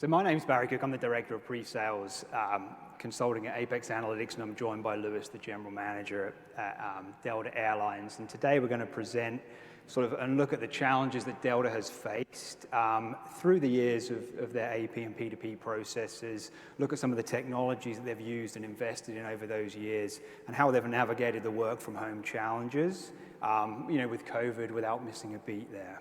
So my name's Barry Cook. I'm the Director of Pre-Sales Consulting at apexanalytix, and I'm joined by Lewis, the General Manager at Delta Airlines. And today we're going to present and look at the challenges that Delta has faced through the years of their AP and P2P processes, look at some of the technologies that they've used and invested in over those years, and how they've navigated the work from home challenges, with COVID without missing a beat there.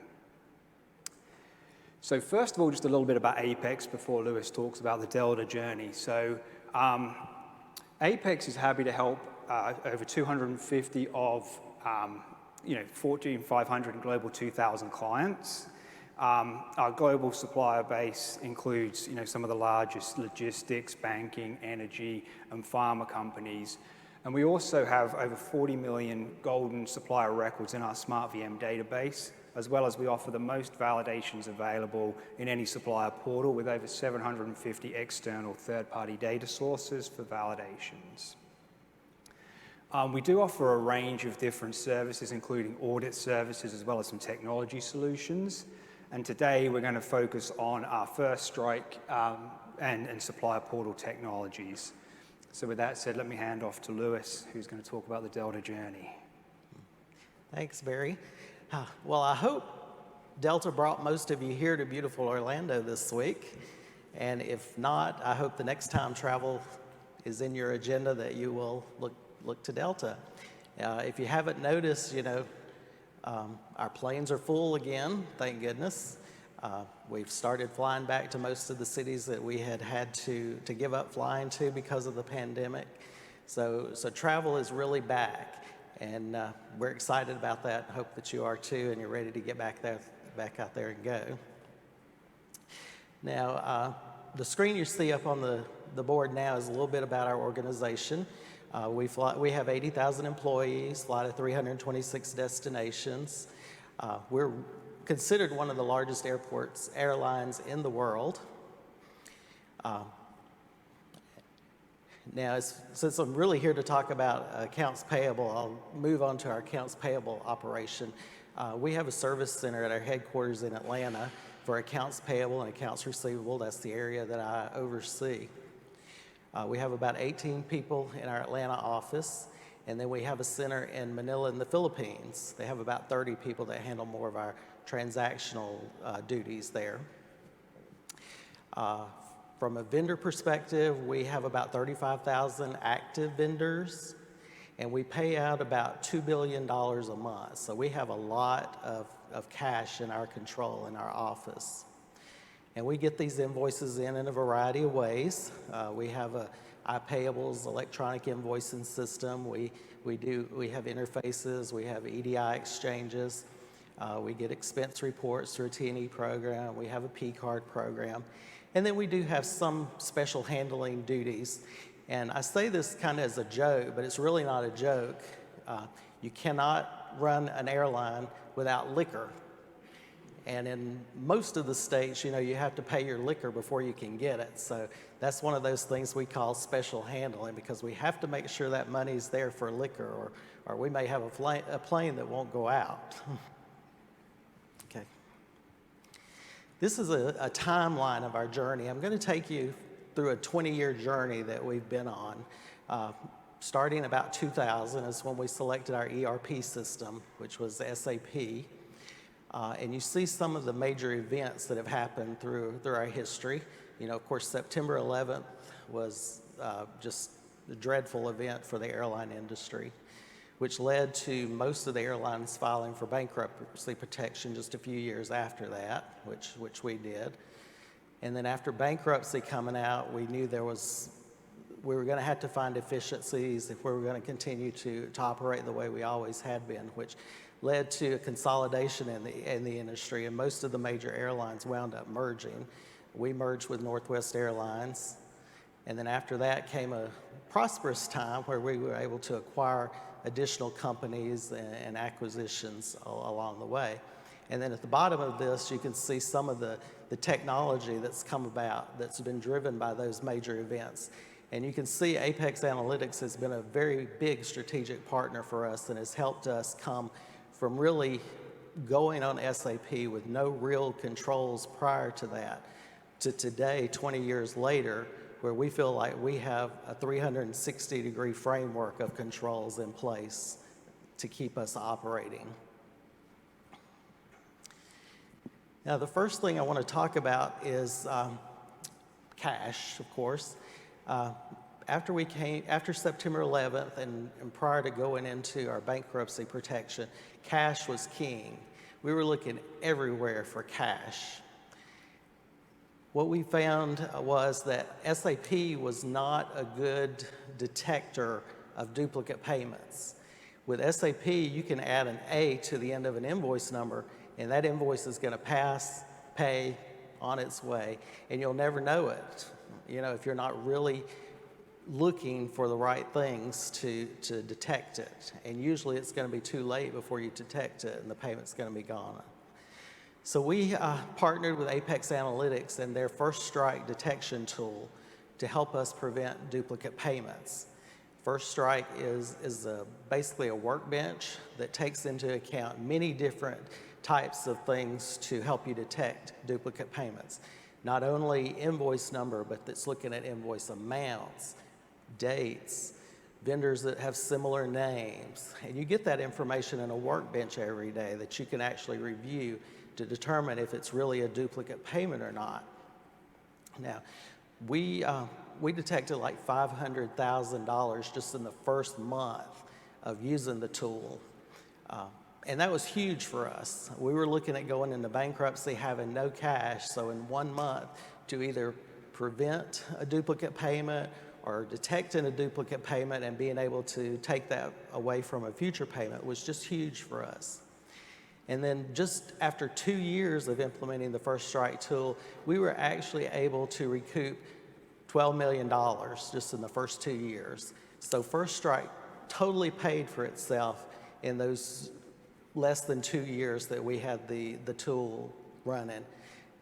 So first of all, just a little bit about Apex before Lewis talks about the Delta journey. So Apex is happy to help over 250 of Fortune 500 and Global 2000 clients. Our global supplier base includes some of the largest logistics, banking, energy, and pharma companies. And we also have over 40 million golden supplier records in our SmartVM database, as well as we offer the most validations available in any supplier portal with over 750 external third-party data sources for validations. We do offer a range of different services, including audit services, as well as some technology solutions. And today we're going to focus on our first strike and supplier portal technologies. So with that said, let me hand off to Lewis, who's going to talk about the Delta journey. Thanks, Barry. Well, I hope Delta brought most of you here to beautiful Orlando this week. And if not, I hope the next time travel is in your agenda that you will look to Delta. If you haven't noticed, our planes are full again, thank goodness. We've started flying back to most of the cities that we had to give up flying to because of the pandemic. So travel is really back. And we're excited about that. I hope that you are too, and you're ready to get back out there and go. Now, the screen you see up on the board now is a little bit about our organization. We have 80,000 employees, fly to 326 destinations. We're considered one of the largest airlines in the world. Now, since I'm really here to talk about accounts payable, I'll move on to our accounts payable operation. We have a service center at our headquarters in Atlanta for accounts payable and accounts receivable. That's the area that I oversee. We have about 18 people in our Atlanta office, and then we have a center in Manila in the Philippines. They have about 30 people that handle more of our transactional duties there. From a vendor perspective, we have about 35,000 active vendors, and we pay out about $2 billion a month. So we have a lot of cash in our control in our office. And we get these invoices in a variety of ways. We have a iPayables electronic invoicing system. We have interfaces. We have EDI exchanges. We get expense reports through a T&E program. We have a P-card program. And then we do have some special handling duties. And I say this kind of as a joke, but it's really not a joke. You cannot run an airline without liquor. And in most of the states, you have to pay your liquor before you can get it. So that's one of those things we call special handling, because we have to make sure that money's there for liquor, or we may have a plane that won't go out. Okay. This is a timeline of our journey. I'm going to take you through a 20-year journey that we've been on. Starting about 2000 is when we selected our ERP system, which was SAP. And you see some of the major events that have happened through our history. Of course, September 11th was just a dreadful event for the airline industry, which led to most of the airlines filing for bankruptcy protection just a few years after that, which we did. And then after bankruptcy coming out, we knew we were going to have to find efficiencies if we were going to continue to operate the way we always had been, which led to a consolidation in the industry, and most of the major airlines wound up merging. We merged with Northwest Airlines, and then after that came a prosperous time where we were able to acquire additional companies and acquisitions along the way. And then at the bottom of this, you can see some of the technology that's come about that's been driven by those major events. And you can see apexanalytix has been a very big strategic partner for us and has helped us come from really going on SAP with no real controls prior to that to today, 20 years later, where we feel like we have a 360-degree framework of controls in place to keep us operating. Now, the first thing I want to talk about is cash, of course. After September 11th and prior to going into our bankruptcy protection, cash was king. We were looking everywhere for cash. What we found was that SAP was not a good detector of duplicate payments. With SAP, you can add an A to the end of an invoice number, and that invoice is going to pass, pay, on its way, and you'll never know it, if you're not really looking for the right things to detect it. And usually it's going to be too late before you detect it, and the payment's going to be gone. So we partnered with apexanalytix and their first strike detection tool to help us prevent duplicate payments. First strike is basically a workbench that takes into account many different types of things to help you detect duplicate payments. Not only invoice number, but it's looking at invoice amounts, dates, vendors that have similar names. And you get that information in a workbench every day that you can actually review to determine if it's really a duplicate payment or not. Now, we detected like $500,000 just in the first month of using the tool. And that was huge for us. We were looking at going into bankruptcy, having no cash, so in 1 month to either prevent a duplicate payment or detecting a duplicate payment and being able to take that away from a future payment was just huge for us. And then just after 2 years of implementing the first strike tool, we were actually able to recoup $12 million just in the first 2 years. So first strike totally paid for itself in those less than 2 years that we had the tool running.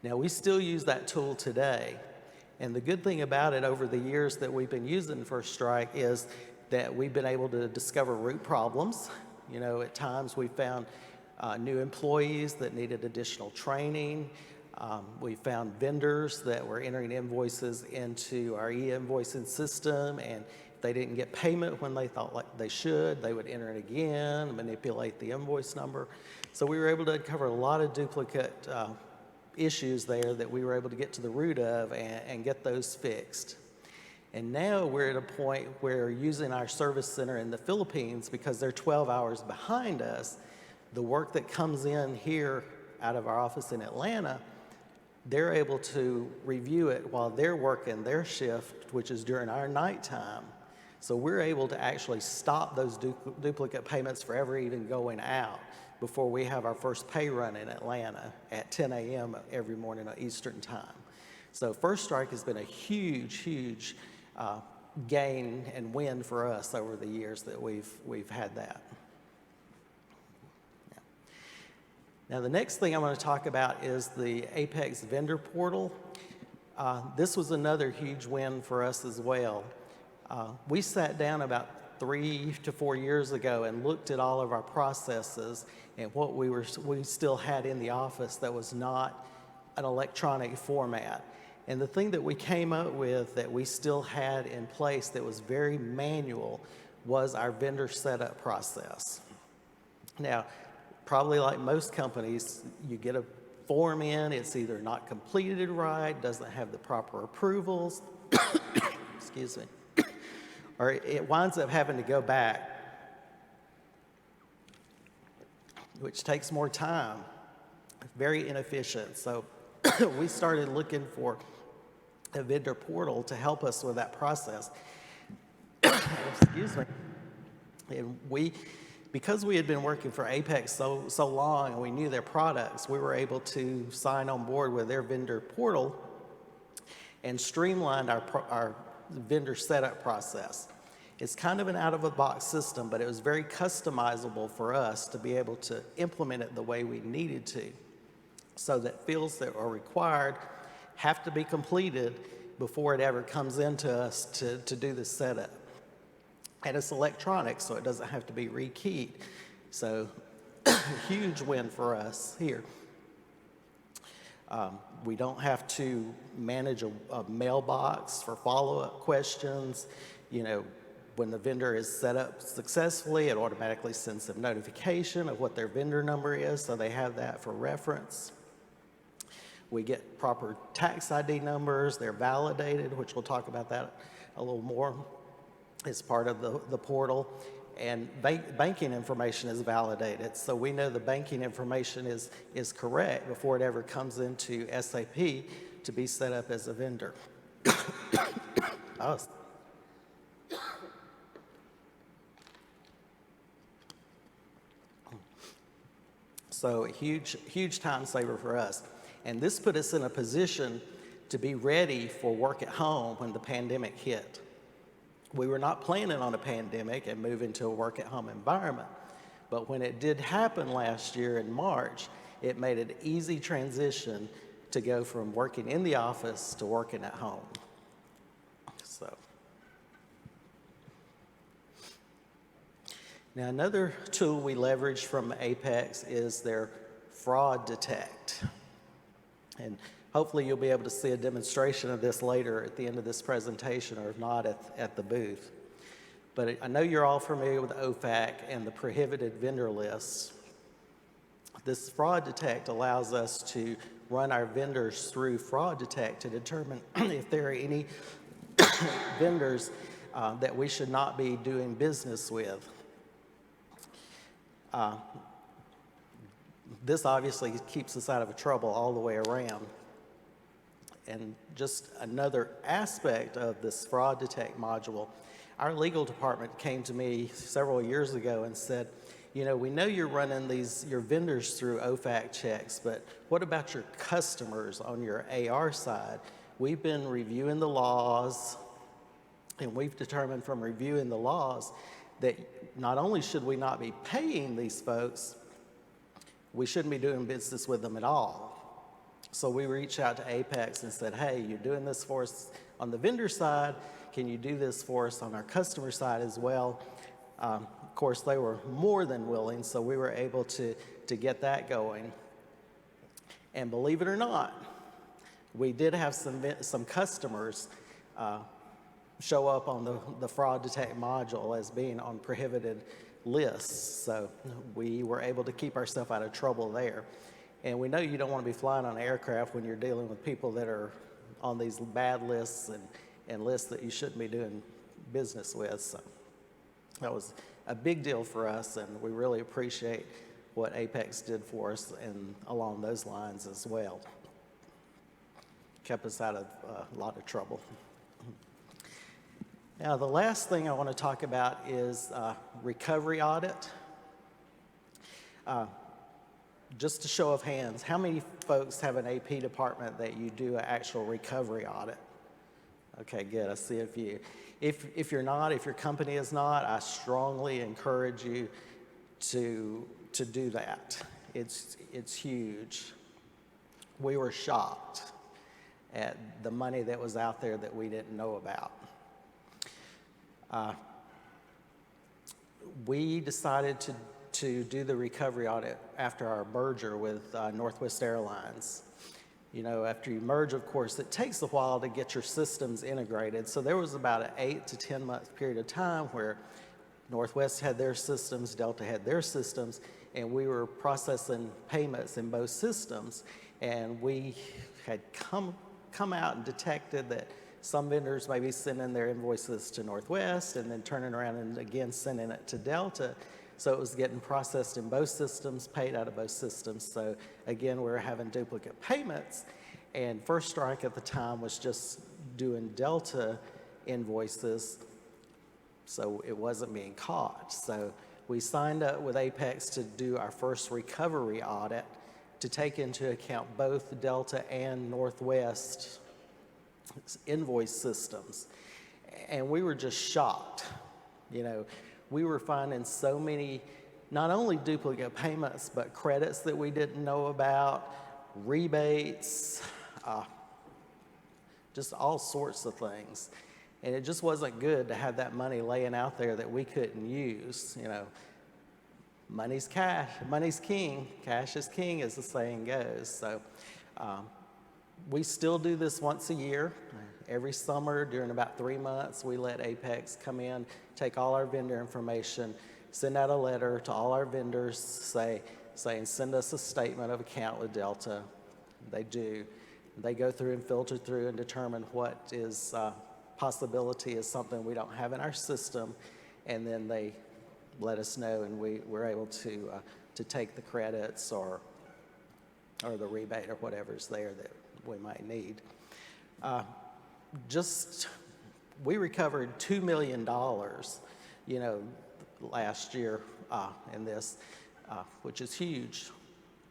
Now, we still use that tool today. And the good thing about it over the years that we've been using First Strike is that we've been able to discover root problems. At times we found new employees that needed additional training. We found vendors that were entering invoices into our e-invoicing system, and if they didn't get payment when they thought like they should, they would enter it again, manipulate the invoice number. So we were able to uncover a lot of duplicate issues there that we were able to get to the root of and get those fixed. And now we're at a point where using our service center in the Philippines, because they're 12 hours behind us, the work that comes in here out of our office in Atlanta, they're able to review it while they're working their shift, which is during our nighttime. So we're able to actually stop those duplicate payments forever even going out before we have our first pay run in Atlanta at 10 a.m. every morning at Eastern time. So First Strike has been a huge, huge gain and win for us over the years that we've had that. Yeah. Now the next thing I want to talk about is the Apex vendor portal. This was another huge win for us as well. We sat down about 3 to 4 years ago and looked at all of our processes and what we still had in the office that was not an electronic format. And the thing that we came up with that we still had in place that was very manual was our vendor setup process. Now, probably like most companies, you get a form in, it's either not completed right, doesn't have the proper approvals, excuse me, or it winds up having to go back, which takes more time, very inefficient. So we started looking for a vendor portal to help us with that process. Excuse me. And because we had been working for Apex so long and we knew their products, we were able to sign on board with their vendor portal and streamlined our vendor setup process. It's kind of an out-of-the-box system, but it was very customizable for us to be able to implement it the way we needed to, so that fields that are required have to be completed before it ever comes into us to do the setup. And it's electronic, so it doesn't have to be rekeyed. So huge win for us here. We don't have to manage a mailbox for follow-up questions. You know, when the vendor is set up successfully, it automatically sends them notification of what their vendor number is, so they have that for reference. We get proper tax ID numbers, they're validated, which we'll talk about that a little more as part of the portal. And banking information is validated, so we know the banking information is correct before it ever comes into SAP to be set up as a vendor. Oh. So a huge time saver for us. And this put us in a position to be ready for work at home when the pandemic hit. We were not planning on a pandemic and moving to a work at home environment. But when it did happen last year in March, it made an easy transition to go from working in the office to working at home. So. Now, another tool we leverage from Apex is their fraud detect. And hopefully you'll be able to see a demonstration of this later at the end of this presentation, or if not, at the booth. But I know you're all familiar with OFAC and the prohibited vendor list. This fraud detect allows us to run our vendors through fraud detect to determine if there are any vendors that we should not be doing business with. This obviously keeps us out of trouble all the way around. And just another aspect of this fraud detect module, our legal department came to me several years ago and said, you know, we know you're running your vendors through OFAC checks, but what about your customers on your AR side? We've been reviewing the laws, and we've determined from reviewing the laws that not only should we not be paying these folks, we shouldn't be doing business with them at all. So we reached out to Apex and said, hey, you're doing this for us on the vendor side. Can you do this for us on our customer side as well? Of course, they were more than willing, so we were able to get that going. And believe it or not, we did have some customers show up on the fraud detect module as being on prohibited lists. So we were able to keep ourselves out of trouble there. And we know you don't want to be flying on an aircraft when you're dealing with people that are on these bad lists and lists that you shouldn't be doing business with. So that was a big deal for us, and we really appreciate what Apex did for us and along those lines as well. Kept us out of a lot of trouble. Now, the last thing I want to talk about is recovery audit. Just a show of hands, how many folks have an AP department that you do an actual recovery audit? Okay, good, I see a few. If you're not, if your company is not, I strongly encourage you to do that. It's huge. We were shocked at the money that was out there that we didn't know about. We decided to do the recovery audit after our merger with Northwest Airlines. You know, after you merge, of course, it takes a while to get your systems integrated. So there was about an 8 to 10 month period of time where Northwest had their systems, Delta had their systems, and we were processing payments in both systems. And we had come out and detected that some vendors may be sending their invoices to Northwest and then turning around and again sending it to Delta. So it was getting processed in both systems, paid out of both systems. So again, we were having duplicate payments. And First Strike at the time was just doing Delta invoices, so it wasn't being caught. So we signed up with Apex to do our first recovery audit to take into account both Delta and Northwest invoice systems. And we were just shocked. You know, we were finding so many, not only duplicate payments, but credits that we didn't know about, rebates, just all sorts of things. And it just wasn't good to have that money laying out there that we couldn't use. You know, money's cash, money's king, cash is king, as the saying goes. So We still do this once a year. Every summer, during about 3 months, we let Apex come in, take all our vendor information, send out a letter to all our vendors saying, send us a statement of account with Delta. They do. They go through and filter through and determine what is possibility is something we don't have in our system, and then they let us know, and we're able to take the credits or the rebate or whatever's there that we might need. We recovered $2 million, last year in this, which is huge.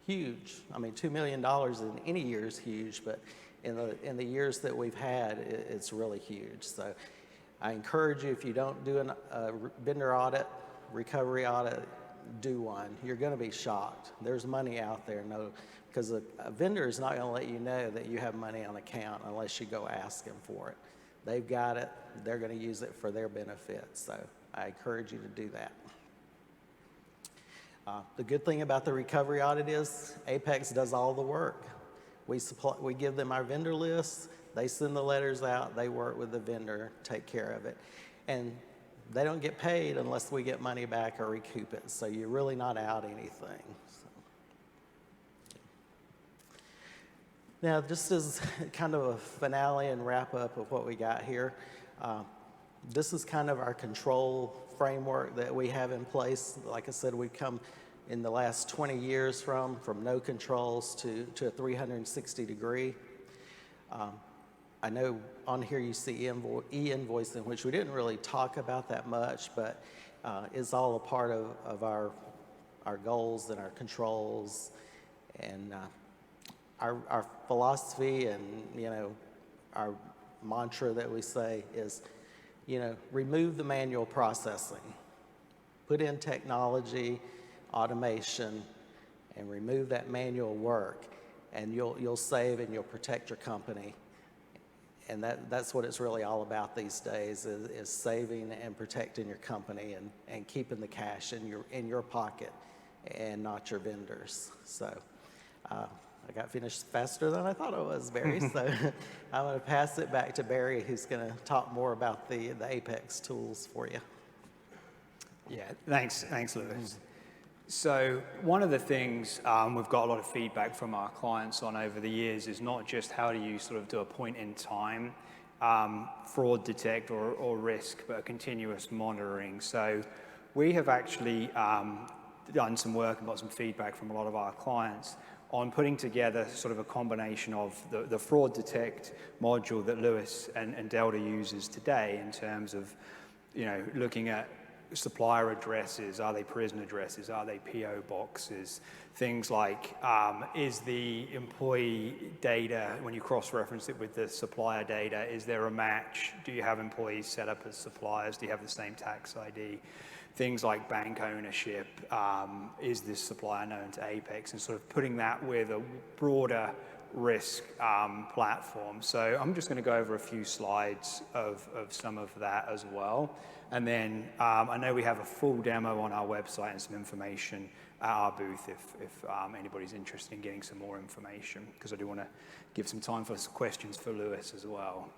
I mean, $2 million in any year is huge, but in the years that we've had, it's really huge. So I encourage you, if you don't do a vendor audit, recovery audit, do one. You're going to be shocked. There's money out there, because a vendor is not going to let you know that you have money on account unless you go ask them for it. They've got it. They're going to use it for their benefit. So I encourage you to do that. The good thing about the recovery audit is Apex does all the work. We give them our vendor lists. They send the letters out. They work with the vendor, take care of it. And they don't get paid unless we get money back or recoup it. So you're really not out anything. So. Now, just as kind of a finale and wrap up of what we got here, this is kind of our control framework that we have in place. Like I said, we've come in the last 20 years from no controls to a 360-degree. I know on here you see e-invoicing, which we didn't really talk about that much, but is all a part of our goals and our controls, and our philosophy and our mantra that we say is, remove the manual processing, put in technology, automation, and remove that manual work, and you'll save and you'll protect your company. And that's what it's really all about these days, is saving and protecting your company and keeping the cash in your pocket and not your vendors. So I got finished faster than I thought I was, Barry. So I'm going to pass it back to Barry, who's going to talk more about the Apex tools for you. Yeah, thanks, Lewis. So one of the things we've got a lot of feedback from our clients on over the years is not just how do you sort of do a point in time fraud detect or risk, but a continuous monitoring. So we have actually done some work and got some feedback from a lot of our clients on putting together sort of a combination of the fraud detect module that Lewis and Delta uses today in terms of, looking at supplier addresses, are they prison addresses, are they PO boxes, things like, is the employee data, when you cross-reference it with the supplier data, is there a match? Do you have employees set up as suppliers? Do you have the same tax ID? Things like bank ownership, is this supplier known to Apex, and sort of putting that with a broader risk platform. So I'm just going to go over a few slides of some of that as well. And then I know we have a full demo on our website and some information at our booth if anybody's interested in getting some more information, because I do want to give some time for some questions for Lewis as well.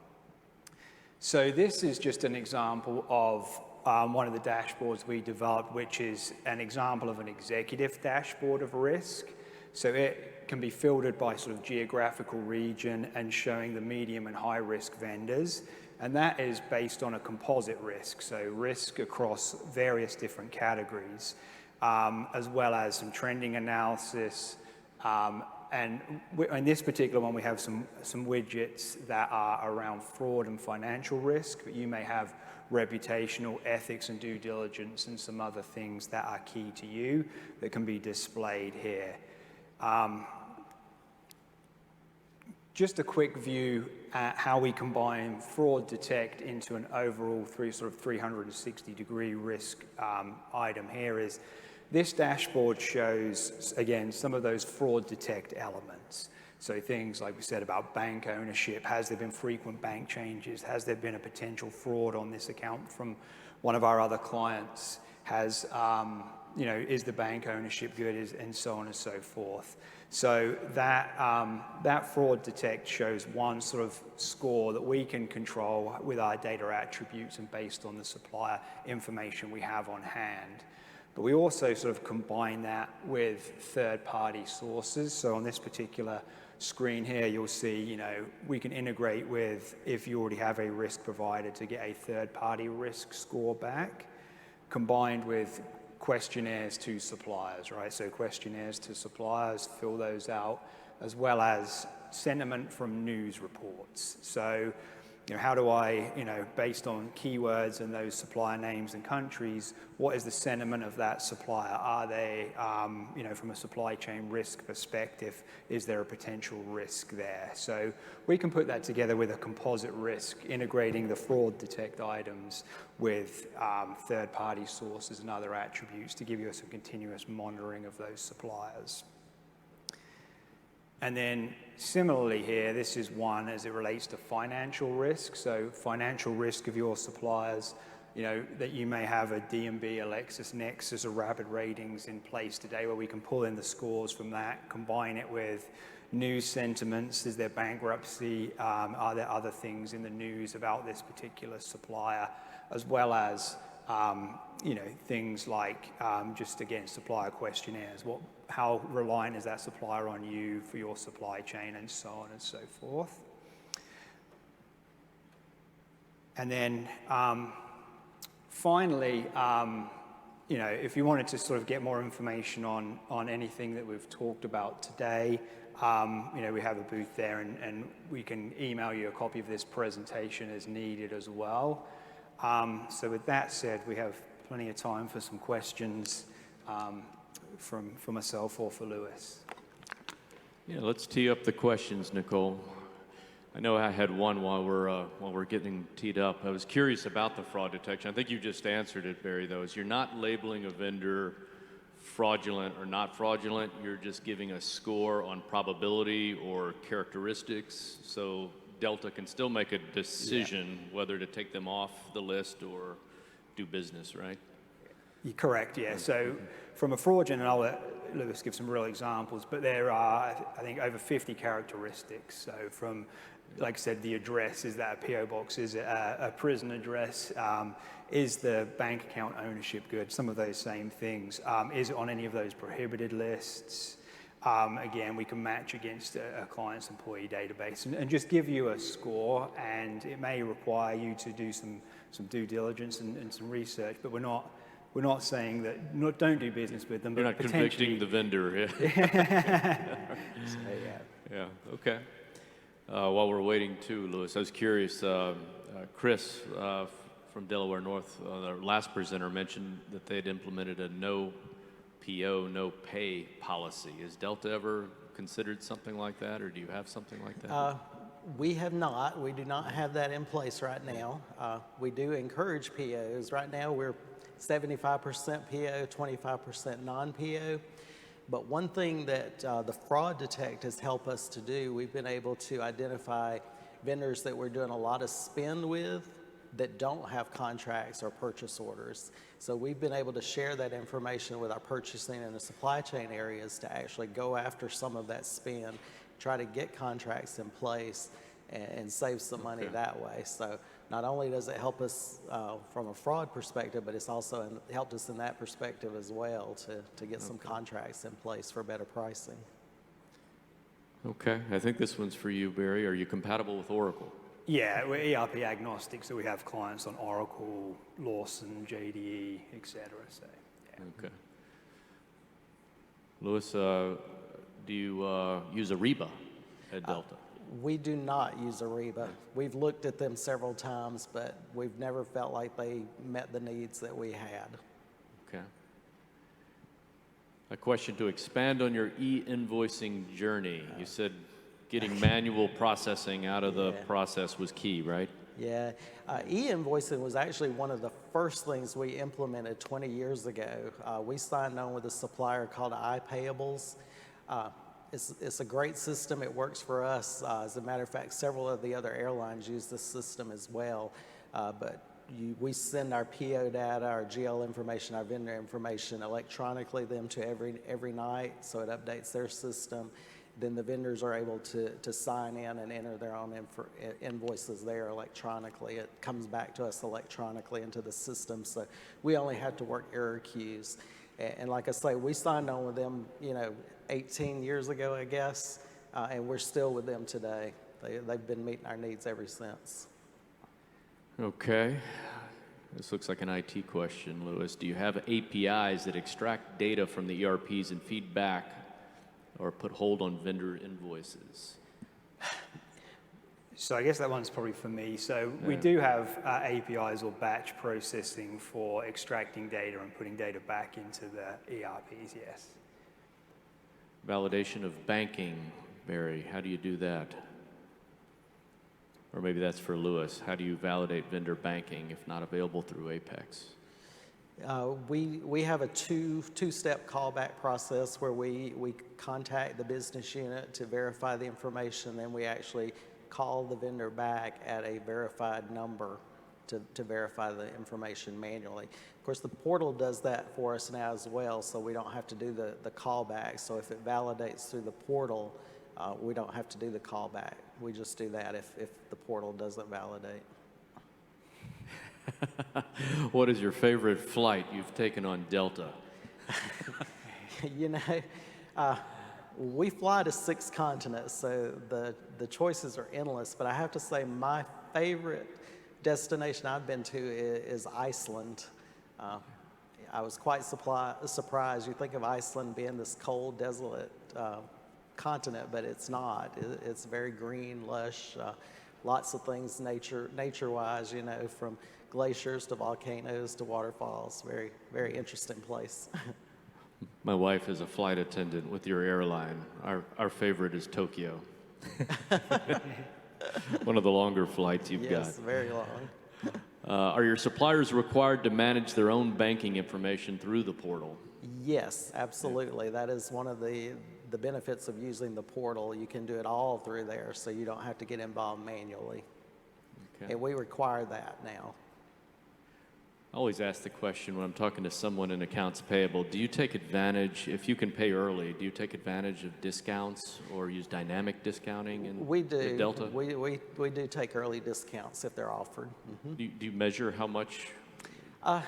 So this is just an example of one of the dashboards we developed, which is an example of an executive dashboard of risk. So it can be filtered by sort of geographical region and showing the medium and high risk vendors. And that is based on a composite risk, so risk across various different categories, as well as some trending analysis. And in this particular one, we have some widgets that are around fraud and financial risk, but you may have reputational, ethics and due diligence, and some other things that are key to you that can be displayed here. Just a quick view at how we combine fraud detect into an overall 360-degree risk item here is this dashboard shows, again, some of those fraud detect elements. So things like we said about bank ownership, has there been frequent bank changes? Has there been a potential fraud on this account from one of our other clients? Has, is the bank ownership good, and so on and so forth. So that fraud detect shows one sort of score that we can control with our data attributes and based on the supplier information we have on hand. But we also sort of combine that with third-party sources. So on this particular screen here, you'll see, we can integrate with, if you already have a risk provider, to get a third-party risk score back, combined with questionnaires to suppliers, right? So questionnaires to suppliers, fill those out, as well as sentiment from news reports. So, how do I, based on keywords and those supplier names and countries, what is the sentiment of that supplier? Are they, from a supply chain risk perspective, is there a potential risk there? So we can put that together with a composite risk, integrating the fraud detect items with third-party sources and other attributes to give you some continuous monitoring of those suppliers. And then similarly here, this is one as it relates to financial risk. So financial risk of your suppliers, that you may have a D&B, a LexisNexis, or Rapid Ratings in place today where we can pull in the scores from that, combine it with news sentiments. Is there bankruptcy? Are there other things in the news about this particular supplier? As well as, things like just, again, supplier questionnaires. How reliant is that supplier on you for your supply chain, and so on and so forth. And then finally, if you wanted to sort of get more information on anything that we've talked about today, we have a booth there, and we can email you a copy of this presentation as needed as well. So with that said, we have plenty of time for some questions for myself or for Lewis. Yeah, let's tee up the questions, Nicole. I know I had one while we're getting teed up. I was curious about the fraud detection. I think you just answered it, Barry, though. Is you're not labeling a vendor fraudulent or not fraudulent. You're just giving a score on probability or characteristics. So Delta can still make a decision whether to take them off the list or do business, right? You're correct, yeah. So from a fraudulent, and I'll let Lewis give some real examples, but there are, I think, over 50 characteristics. So from, like I said, the address, is that a PO box? Is it a prison address? Is the bank account ownership good? Some of those same things. Is it on any of those prohibited lists? Again, we can match against a client's employee database and just give you a score, and it may require you to do some due diligence and some research, but we're not saying that don't do business with them. You're but not convicting the vendor. Yeah. So, Yeah, okay. While we're waiting too, Lewis, I was curious, Chris from Delaware North, the last presenter, mentioned that they'd implemented a no PO, no pay policy. Has Delta ever considered something like that, or do you have something like that? We have not. We do not have that in place right now. We do encourage POs. Right now we're 75% PO, 25% non-PO. But one thing that the fraud detect has helped us to do, we've been able to identify vendors that we're doing a lot of spend with that don't have contracts or purchase orders. So we've been able to share that information with our purchasing and the supply chain areas to actually go after some of that spend, try to get contracts in place and save some money that way. So not only does it help us from a fraud perspective, but it's also helped us in that perspective as well to get some contracts in place for better pricing. Okay, I think this one's for you, Barry. Are you compatible with Oracle? yeah, we're ERP agnostic, so we have clients on Oracle, Lawson, JDE, etc. So, yeah. Okay. Lewis, do you use Ariba at Delta? We do not use Ariba. We've looked at them several times, but we've never felt like they met the needs that we had. Okay. A question to expand on your e-invoicing journey. You said getting manual processing out of the process was key, right? Yeah. E-invoicing was actually one of the first things we implemented 20 years ago. We signed on with a supplier called iPayables. It's a great system. It works for us. As a matter of fact, several of the other airlines use this system as well. But we send our PO data, our GL information, our vendor information electronically them to every night, so it updates their system. Then the vendors are able to sign in and enter their own invoices there electronically. It comes back to us electronically into the system, so we only have to work error queues. And like I say, we signed on with them, 18 years ago, I guess, and we're still with them today. They've been meeting our needs ever since. Okay. This looks like an IT question, Louis. Do you have APIs that extract data from the ERPs and feed back or put hold on vendor invoices? So I guess that one's probably for me. So we do have APIs or batch processing for extracting data and putting data back into the ERPs, yes. Validation of banking, Barry, how do you do that? Or maybe that's for Louis. How do you validate vendor banking if not available through Apex? We have a two-step callback process where we contact the business unit to verify the information, then we actually call the vendor back at a verified number to verify the information manually. Of course, the portal does that for us now as well, so we don't have to do the callback. So if it validates through the portal, we don't have to do the callback. We just do that if the portal doesn't validate. What is your favorite flight you've taken on Delta? We fly to 6 continents, so the choices are endless, but I have to say my favorite destination I've been to is Iceland. I was quite surprised. You think of Iceland being this cold, desolate continent, but it's not. It's very green, lush, lots of things nature-wise, from glaciers to volcanoes to waterfalls. Very, very interesting place. My wife is a flight attendant with your airline. Our favorite is Tokyo. One of the longer flights you've got. Yes, very long. Are your suppliers required to manage their own banking information through the portal? Yes, absolutely. That is one of the benefits of using the portal. You can do it all through there, so you don't have to get involved manually. Okay. And we require that now. I always ask the question when I'm talking to someone in accounts payable, do you take advantage, if you can pay early, do you take advantage of discounts or use dynamic discounting in Delta? We do take early discounts if they're offered. Mm-hmm. Do you measure how much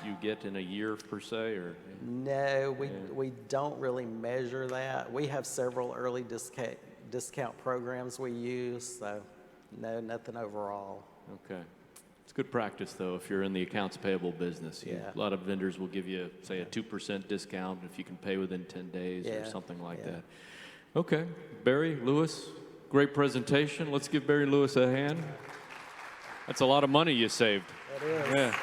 you get in a year per se? Or? No, we don't really measure that. We have several early discount programs we use, so no, nothing overall. Okay. It's good practice, though, if you're in the accounts payable business. Yeah. A lot of vendors will give you, say, a 2% discount if you can pay within 10 days or something like that. Okay. Barry, Louis, great presentation. Let's give Barry Lewis a hand. That's a lot of money you saved. It is. Yeah.